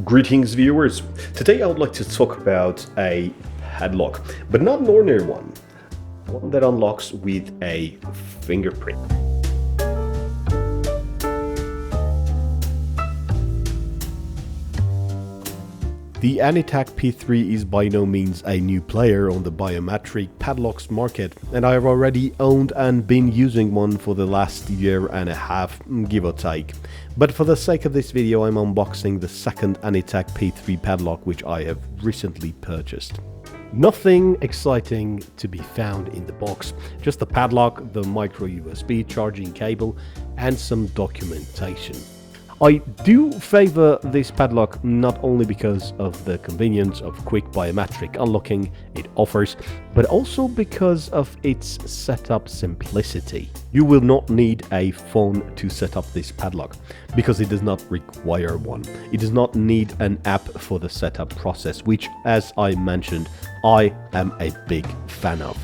Greetings, viewers. Today I would like to talk about a padlock, but not an ordinary one that unlocks with a fingerprint. The Anytek P3 is by no means a new player on the biometric padlocks market, and I have already owned and been using one for the last year and a half, give or take. But for the sake of this video, I'm unboxing the second Anytek P3 padlock, which I have recently purchased. Nothing exciting to be found in the box, just the padlock, the micro USB charging cable, and some documentation. I do favor this padlock not only because of the convenience of quick biometric unlocking it offers, but also because of its setup simplicity. You will not need a phone to set up this padlock, because it does not require one. It does not need an app for the setup process, which, as I mentioned, I am a big fan of.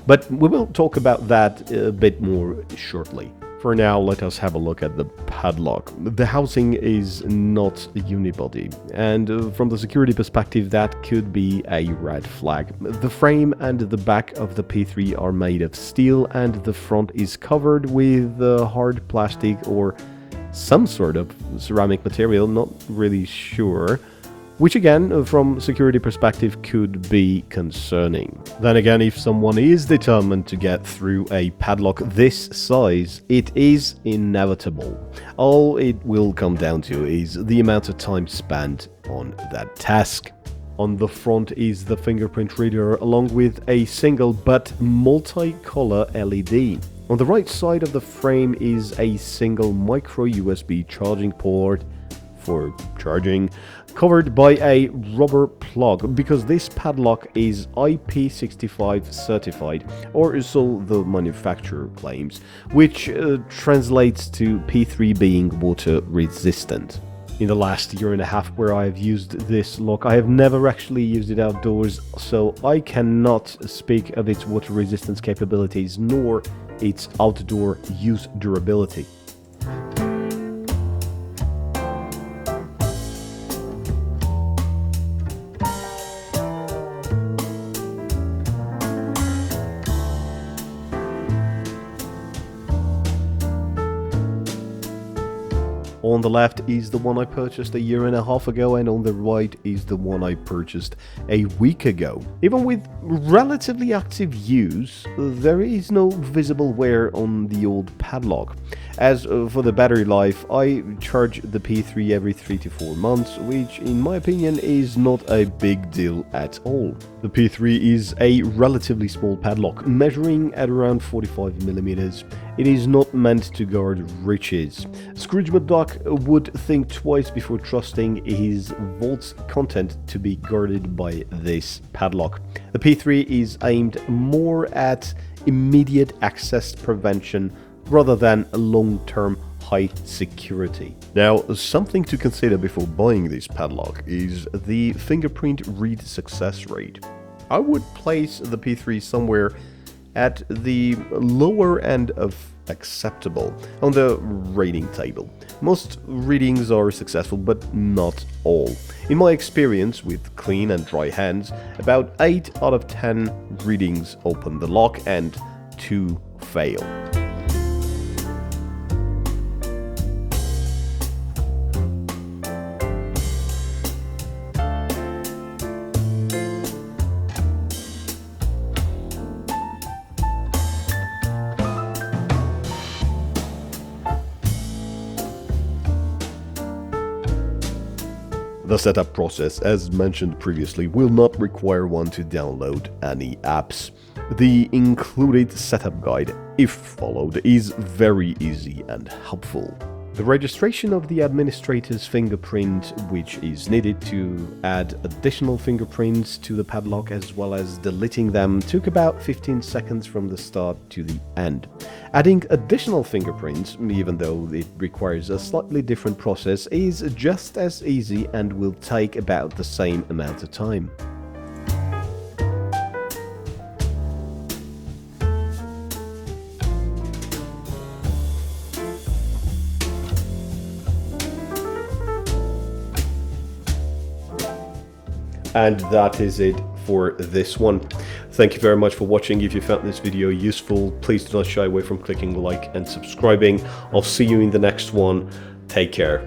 But we will talk about that a bit more shortly. For now, let us have a look at the padlock. The housing is not unibody, and from the security perspective, that could be a red flag. The frame and the back of the P3 are made of steel, and the front is covered with hard plastic or some sort of ceramic material, not really sure. Which again, from security perspective, could be concerning. Then again, if someone is determined to get through a padlock this size, it is inevitable. All it will come down to is the amount of time spent on that task. On the front is the fingerprint reader along with a single but multicolor LED. On the right side of the frame is a single micro USB charging port for charging, covered by a rubber plug, because this padlock is IP65 certified, or so the manufacturer claims, which translates to P3 being water resistant. In the last year and a half where I have used this lock, I have never actually used it outdoors, so I cannot speak of its water resistance capabilities nor its outdoor use durability. On the left is the one I purchased a year and a half ago, and on the right is the one I purchased a week ago. Even with relatively active use, there is no visible wear on the old padlock. As for the battery life, I charge the P3 every 3 to 4 months, which in my opinion is not a big deal at all. The P3 is a relatively small padlock, measuring at around 45mm. It is not meant to guard riches. Scrooge McDuck would think twice before trusting his vault's content to be guarded by this padlock. The P3 is aimed more at immediate access prevention rather than long-term high security. Now, something to consider before buying this padlock is the fingerprint read success rate. I would place the P3 somewhere at the lower end of acceptable on the rating table. Most readings are successful, but not all. In my experience with clean and dry hands, about 8 out of 10 readings open the lock and 2 fail. The setup process, as mentioned previously, will not require one to download any apps. The included setup guide, if followed, is very easy and helpful. The registration of the administrator's fingerprint, which is needed to add additional fingerprints to the padlock as well as deleting them, took about 15 seconds from the start to the end. Adding additional fingerprints, even though it requires a slightly different process, is just as easy and will take about the same amount of time. And that is it for this one. Thank you very much for watching. If you found this video useful, please do not shy away from clicking like and subscribing. I'll see you in the next one. Take care.